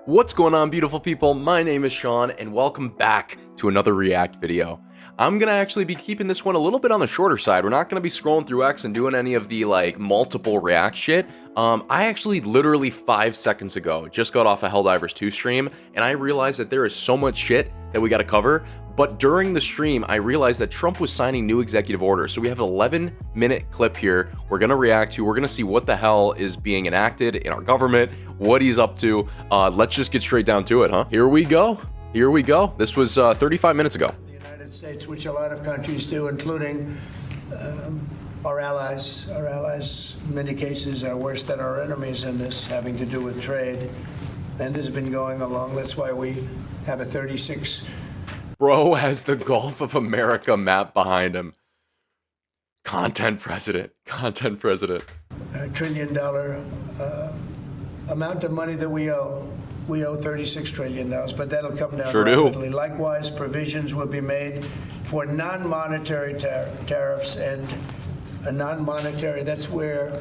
What's going on, beautiful people? My name is Sean, and welcome back to another React video. I'm gonna actually be keeping this one a little bit on the shorter side. We're not gonna be scrolling through X and doing any of the multiple React shit. I actually literally 5 seconds ago just got off a Helldivers 2 stream, and I realized that there is so much shit that we gotta cover. But during the stream, I realized that Trump was signing new executive orders. So we have an 11-minute clip here we're gonna react to. We're gonna see what the hell is being enacted in our government, what he's up to. Let's just get straight down to it, huh? Here we go. Here we go. This was 35 minutes ago. The United States, which a lot of countries do, including our allies. Our allies, in many cases, are worse than our enemies in this, having to do with trade. And this has been going along. That's why we have a 36. Bro has the Gulf of America map behind him. Content president. Content president. $1 trillion amount of money that we owe. We owe $36 trillion, but that'll come down rapidly. Likewise, provisions will be made for non-monetary tariffs, and a non-monetary, that's where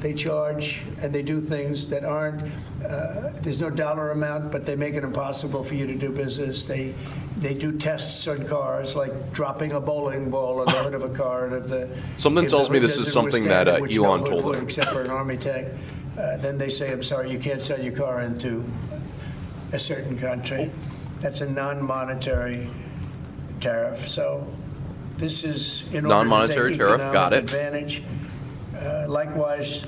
they charge and they do things that aren't, there's no dollar amount, but they make it impossible for you to do business. They do tests on cars, like dropping a bowling ball on the hood of a car. And something tells me this is something that Elon told him. Except for an army tank. Then they say, I'm sorry, you can't sell your car into a certain country. That's a non-monetary tariff. So this is in order non-monetary to take tariff, got it. Advantage. Likewise,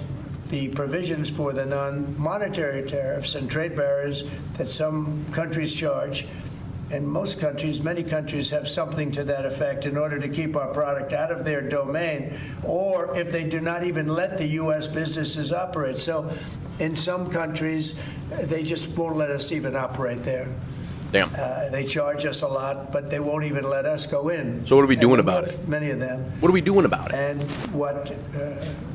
the provisions for the non-monetary tariffs and trade barriers that some countries charge, and most countries, many countries have something to that effect in order to keep our product out of their domain, or if they do not even let the U.S. businesses operate. So in some countries, they just won't let us even operate there. Damn. They charge us a lot, but they won't even let us go in. So what are we doing about it? Many of them. What are we doing about it? And what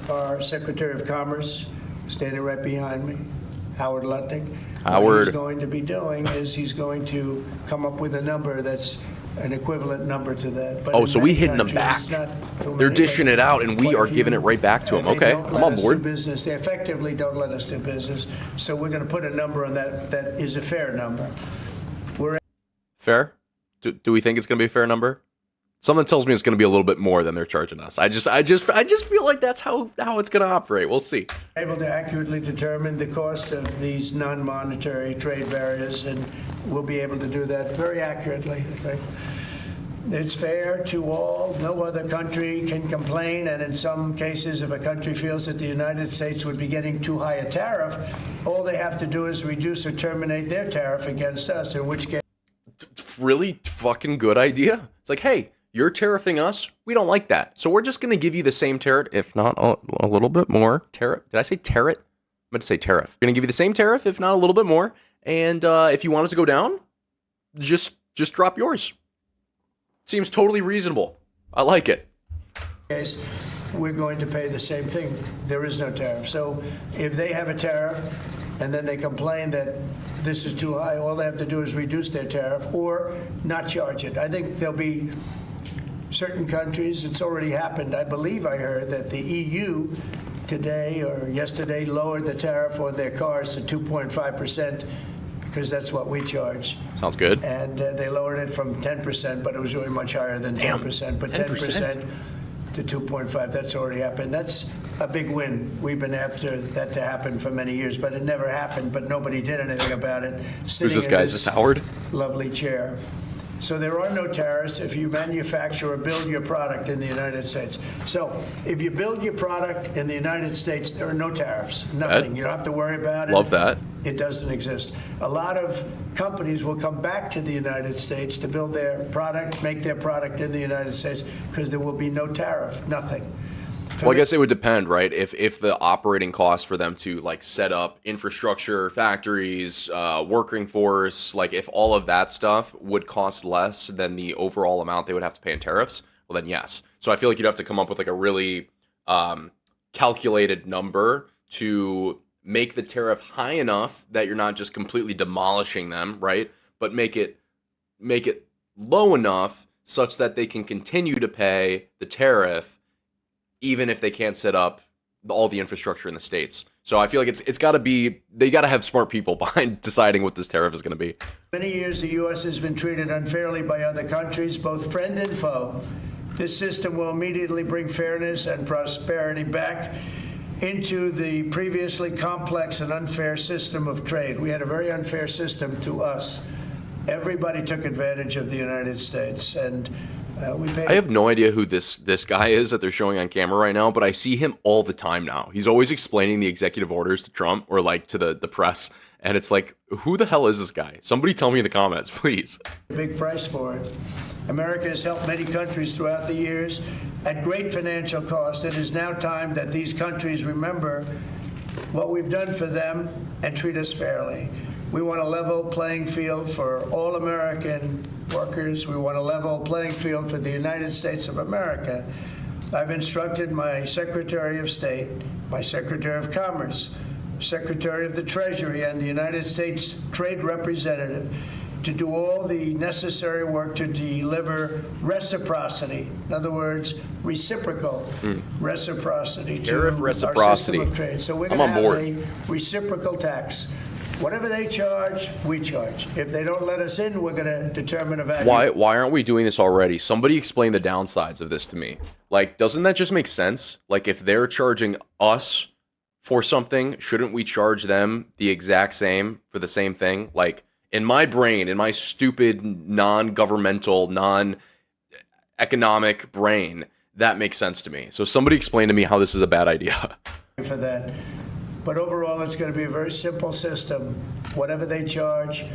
our Secretary of Commerce, standing right behind me, Howard Lutnick, what he's going to be doing is he's going to come up with a number that's an equivalent number to that. But so we hitting them back. They're dishing it out, and we are giving it right back to them. Okay, I'm on board. They effectively don't let us do business, so we're going to put a number on that is a fair number. Fair? Do we think it's going to be a fair number? Something tells me it's going to be a little bit more than they're charging us. I just feel like that's how it's going to operate. We'll see. Able to accurately determine the cost of these non-monetary trade barriers, and we'll be able to do that very accurately. Okay? It's fair to all. No other country can complain, and in some cases, if a country feels that the United States would be getting too high a tariff, all they have to do is reduce or terminate their tariff against us, in which case... Really fucking good idea. It's like, hey, you're tariffing us. We don't like that. So we're just going to give you the same tariff, if not a little bit more. Tariff? Did I say tariff? I meant to say tariff. We're going to give you the same tariff, if not a little bit more. And if you want it to go down, just drop yours. Seems totally reasonable. I like it. We're going to pay the same thing. There is no tariff. So if they have a tariff and then they complain that this is too high, all they have to do is reduce their tariff or not charge it. I think there'll be certain countries, it's already happened. I believe I heard that the EU today or yesterday lowered the tariff on their cars to 2.5%. because that's what we charge. Sounds good. And they lowered it from 10%, but it was really much higher than 10%. But 10% to 2.5, that's already happened. That's a big win. We've been after that to happen for many years, but it never happened, but nobody did anything about it. Who's this guy? Is this Howard? Lovely chair. So there are no tariffs if you manufacture or build your product in the United States. So if you build your product in the United States, there are no tariffs, nothing. You don't have to worry about it. Love that. It doesn't exist. A lot of companies will come back to the United States to build their product, make their product in the United States, because there will be no tariff, nothing. Well, I guess it would depend, right? If the operating costs for them to set up infrastructure, factories, working force, if all of that stuff would cost less than the overall amount they would have to pay in tariffs, well then yes. So I feel like you'd have to come up with a really calculated number to make the tariff high enough that you're not just completely demolishing them, right? But make it low enough such that they can continue to pay the tariff even if they can't set up all the infrastructure in the States. So I feel like it's got to be, they got to have smart people behind deciding what this tariff is going to be. Many years the U.S. has been treated unfairly by other countries, both friend and foe. This system will immediately bring fairness and prosperity back into the previously complex and unfair system of trade. We had a very unfair system to us. Everybody took advantage of the United States, and we paid. I have no idea who this guy is that they're showing on camera right now, but I see him all the time now. He's always explaining the executive orders to Trump or like to the press, and it's like, who the hell is this guy? Somebody tell me in the comments, please. Big price for it. America has helped many countries throughout the years at great financial cost. It is now time that these countries remember what we've done for them and treat us fairly. We want a level playing field for all American workers. We want a level playing field for the United States of America. I've instructed my Secretary of State, my Secretary of Commerce, Secretary of the Treasury, and the United States Trade Representative to do all the necessary work to deliver reciprocity. In other words, reciprocal reciprocity Tariff to reciprocity. our system of trade. So we're I'm going to on have board. a reciprocal tax. Whatever they charge, we charge. If they don't let us in, we're going to determine a value. Why aren't we doing this already? Somebody explain the downsides of this to me. Like, doesn't that just make sense? Like, if they're charging us for something, shouldn't we charge them the exact same for the same thing? Like, in my brain, in my stupid, non-governmental, non-economic brain, that makes sense to me. So somebody explain to me how this is a bad idea. For that. But overall, it's going to be a very simple system. Whatever they charge,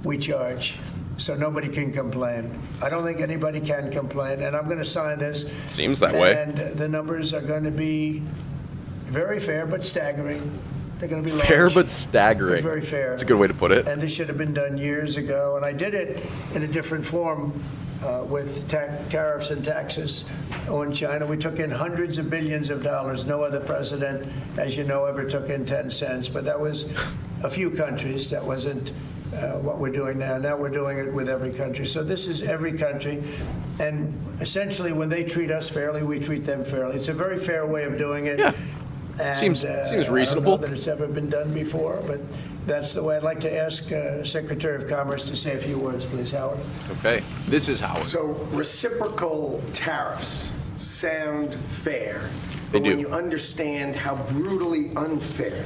we charge. So nobody can complain. I don't think anybody can complain. And I'm going to sign this. Seems that way. And the numbers are going to be very fair but staggering. They're going to be Fair large, but staggering. very fair. That's a good way to put it. And this should have been done years ago. And I did it in a different form with tariffs and taxes on China. We took in hundreds of billions of dollars. No other president, as you know, ever took in 10 cents. But that was a few countries. That wasn't what we're doing now. Now we're doing it with every country. So this is every country. And essentially, when they treat us fairly, we treat them fairly. It's a very fair way of doing it. Yeah. And, Seems reasonable. I don't know that it's ever been done before, but that's the way. I'd like to ask Secretary of Commerce to say a few words, please, Howard. Okay, this is Howard. So reciprocal tariffs sound fair, They but do. when you understand how brutally unfair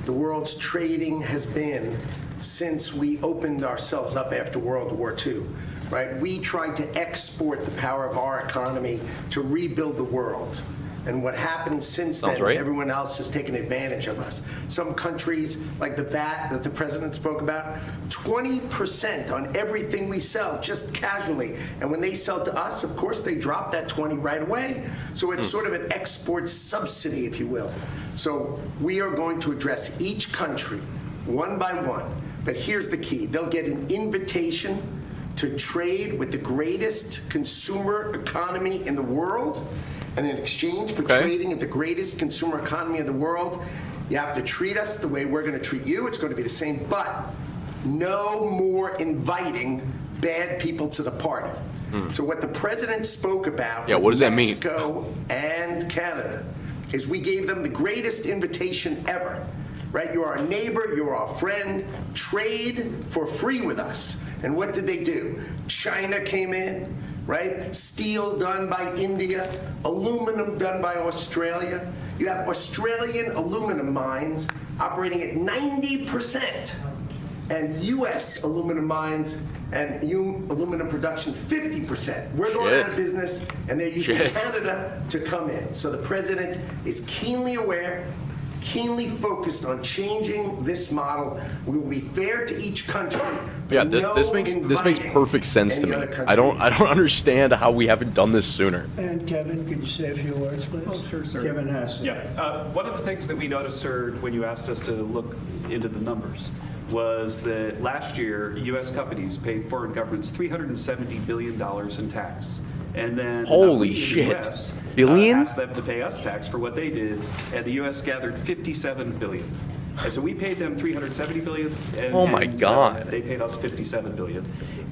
the world's trading has been since we opened ourselves up after World War II, right? We tried to export the power of our economy to rebuild the world. And what happened since then is everyone else has taken advantage of us. Some countries, like the VAT that the president spoke about, 20% on everything we sell, just casually. And when they sell to us, of course, they drop that 20 right away. So it's sort of an export subsidy, if you will. So we are going to address each country one by one. But here's the key. They'll get an invitation to trade with the greatest consumer economy in the world. And in exchange for trading at the greatest consumer economy in the world, you have to treat us the way we're going to treat you. It's going to be the same, but no more inviting bad people to the party. So what the president spoke about what does that mean? Mexico and Canada is we gave them the greatest invitation ever. Right? You're our neighbor, you're our friend. Trade for free with us. And what did they do? China came in. Right? Steel done by India, aluminum done by Australia. You have Australian aluminum mines operating at 90%, and U.S. aluminum mines and aluminum production 50%. We're going out of business, and they're using Canada to come in. So the president is keenly aware, keenly focused on changing this model. We will be fair to each country. Yeah, this makes perfect sense to me. I don't understand how we haven't done this sooner. And Kevin, could you say a few words, please? Oh, sure, sir. Kevin Hassel. Yeah. One of the things that we noticed, sir, when you asked us to look into the numbers was that last year, U.S. companies paid foreign governments $370 billion in tax. And then Holy we, shit. The US, Billion? asked them to pay us tax for what they did, and the U.S. gathered $57 billion. And so we paid them $370 billion. And, Oh my God. They paid us $57 billion.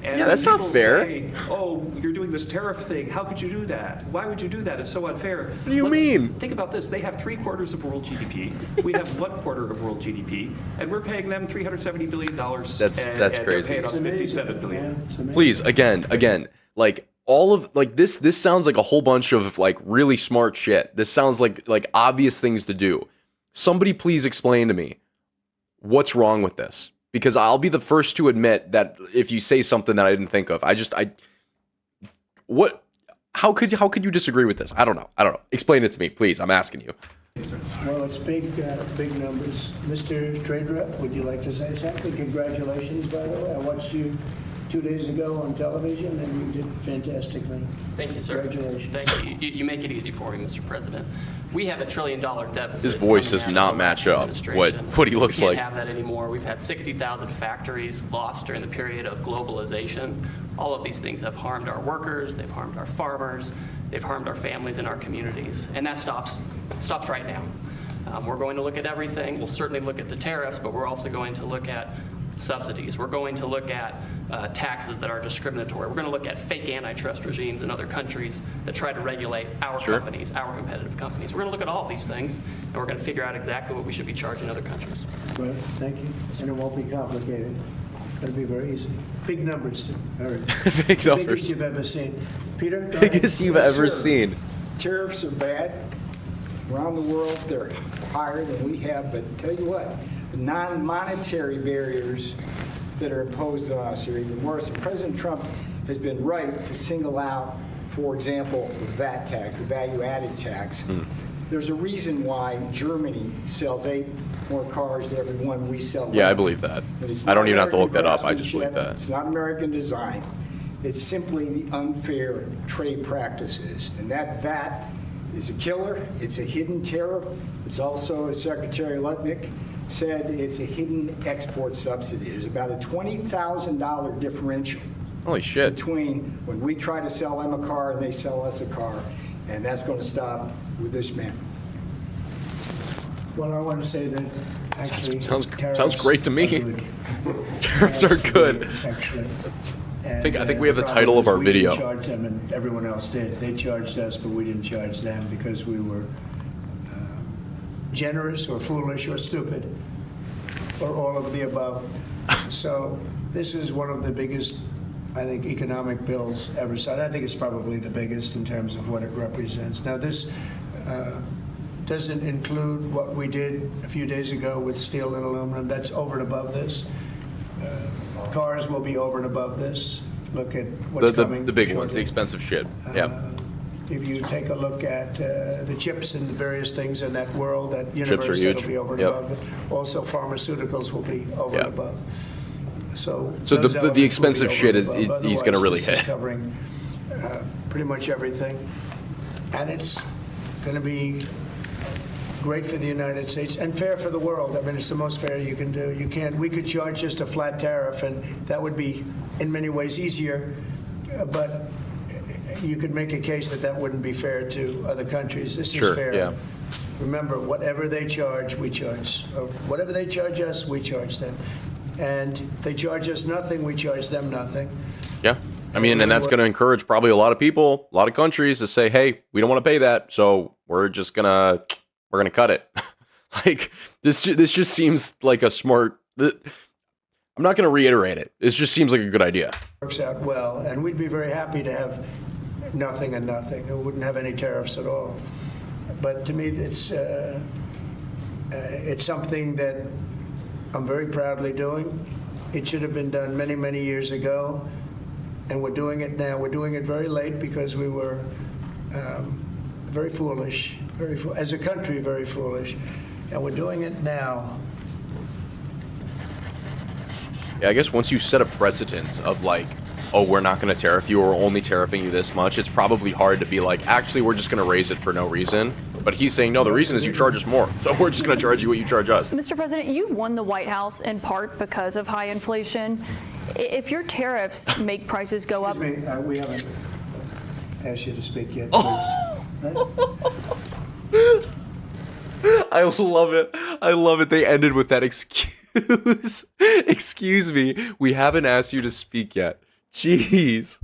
And Yeah, that's not people fair. say, oh, you're doing this tariff thing. How could you do that? Why would you do that? It's so unfair. What do you mean? Think about this. They have 3/4 of world GDP. We have 1/4 of world GDP, and we're paying them $370 billion. That's and crazy. They're paying us $57 billion. Yeah, it's amazing. Please, again, like all of like this sounds like a whole bunch of like really smart shit. This sounds like obvious things to do. Somebody please explain to me what's wrong with this, because I'll be the first to admit that if you say something that I didn't think of, how could you disagree with this? I don't know. Explain it to me, please. I'm asking you. Well, it's big numbers. Mr. Trade Rep, would you like to say something? Congratulations, by the way. I watched you 2 days ago on television, and you did fantastically. Thank you, sir. Congratulations. Thank you. You make it easy for me, Mr. President. We have $1 trillion deficit. His voice coming does out not of the match last up administration. what he looks we like. can't have that anymore. We've had 60,000 factories lost during the period of globalization. All of these things have harmed our workers. They've harmed our farmers. They've harmed our families and our communities. And that stops right now. We're going to look at everything. We'll certainly look at the tariffs, but we're also going to look at subsidies. We're going to look at taxes that are discriminatory. We're going to look at fake antitrust regimes in other countries that try to regulate our companies, our competitive companies. We're going to look at all these things, and we're going to figure out exactly what we should be charging other countries. Right, thank you. And it won't be complicated. It'll be very easy. Big numbers, too. All right. Big numbers. Biggest you've ever seen. Peter, go ahead. Biggest you've ever sir. seen. Tariffs are bad. Around the world, they're higher than we have, but tell you what, the non-monetary barriers that are imposed on us are even worse. And President Trump has been right to single out, for example, the VAT tax, the value-added tax. There's a reason why Germany sells 8 more cars to every one we sell. Yeah, I less. believe that. But it's I don't not even have to look that American up. I just believe craftsmanship. that. It's not American design. It's simply the unfair trade practices. And that VAT is a killer. It's a hidden tariff. It's also, as Secretary Lutnick said, it's a hidden export subsidy. There's about a $20,000 differential Holy shit. between when we try to sell them a car and they sell us a car. And that's going to stop with this man. Well, I want to say that actually Sounds tariffs great to me. are good. Tariffs are good. Actually. I think we have the title of our video. We didn't charge them, and everyone else did. They charged us, but we didn't charge them because we were generous or foolish or stupid, or all of the above. So this is one of the biggest, I think, economic bills ever signed. I think it's probably the biggest in terms of what it represents. Now, this doesn't include what we did a few days ago with steel and aluminum. That's over and above this. Cars will be over and above this. Look at what's coming. The big ones, shortly. the expensive shit. Yeah. If you take a look at the chips and the various things in that world, that Chips are universe, huge. that'll be over and Yep. above it. Also, pharmaceuticals will be over Yep. and above. So So those the elements will expensive be over shit and is- above. he's gonna Otherwise, really this is hit. covering pretty much everything, and it's going to be great for the United States and fair for the world. I mean, it's the most fair you can do. We could charge just a flat tariff, and that would be in many ways easier, but you could make a case that that wouldn't be fair to other countries. This Sure, is fair. yeah. Remember, whatever they charge, we charge. Whatever they charge us, we charge them. And if they charge us nothing, we charge them nothing. Yeah. I mean, and that's going to encourage probably a lot of people, a lot of countries to say, hey, we don't want to pay that, so we're gonna cut it. Like this just seems like a smart. I'm not going to reiterate it. This just seems like a good idea. Works out well, and we'd be very happy to have nothing and nothing. We wouldn't have any tariffs at all. But to me, it's something that I'm very proudly doing. It should have been done many, many years ago, and we're doing it now. We're doing it very late because we were very foolish, as a country, very foolish, and we're doing it now. Yeah, I guess once you set a precedent of like, oh, we're not going to tariff you or we're only tariffing you this much, it's probably hard to be like, actually, we're just going to raise it for no reason. But he's saying, no, the reason is you charge us more. So we're just going to charge you what you charge us. Mr. President, you won the White House in part because of high inflation. If your tariffs make prices go up, Excuse me, we haven't asked you to speak yet, please. Right? I love it. I love it. They ended with that excuse. Excuse me. We haven't asked you to speak yet. Jeez.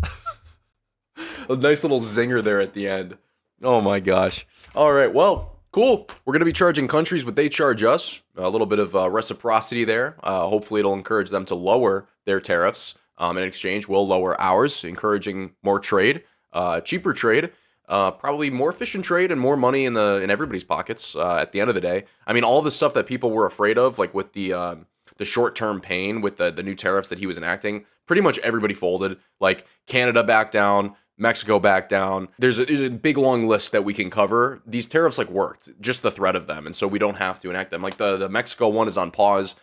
A nice little zinger there at the end. Oh my gosh. All right. Well, cool. We're going to be charging countries what they charge us. A little bit of reciprocity there. Hopefully it'll encourage them to lower their tariffs. In exchange, we'll lower ours, encouraging more trade, cheaper trade, probably more efficient trade, and more money in everybody's pockets at the end of the day. I mean, all the stuff that people were afraid of, like with the short-term pain with the new tariffs that he was enacting, pretty much everybody folded. Like Canada backed down, Mexico backed down. There's a big long list that we can cover. These tariffs like worked, just the threat of them, and so we don't have to enact them. Like the Mexico one is on pause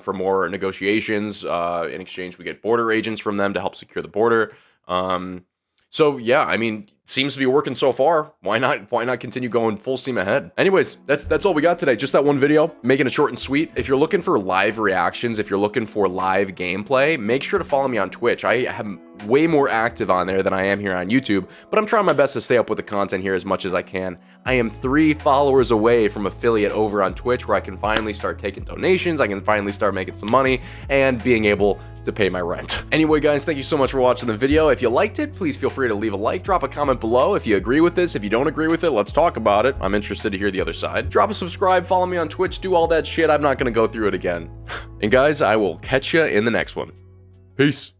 for more negotiations. In exchange, we get border agents from them to help secure the border. So yeah, I mean, seems to be working so far. Why not continue going full steam ahead? Anyways, that's all we got today. Just that one video, making it short and sweet. If you're looking for live reactions, if you're looking for live gameplay, make sure to follow me on Twitch. I am way more active on there than I am here on YouTube, but I'm trying my best to stay up with the content here as much as I can. I am 3 followers away from affiliate over on Twitch, where I can finally start taking donations. I can finally start making some money and being able to pay my rent. Anyway, guys, thank you so much for watching the video. If you liked it, please feel free to leave a like, drop a comment below. If you agree with this, if you don't agree with it, let's talk about it. I'm interested to hear the other side. Drop a subscribe, follow me on Twitch, do all that shit. I'm not gonna go through it again. And guys, I will catch you in the next one. Peace.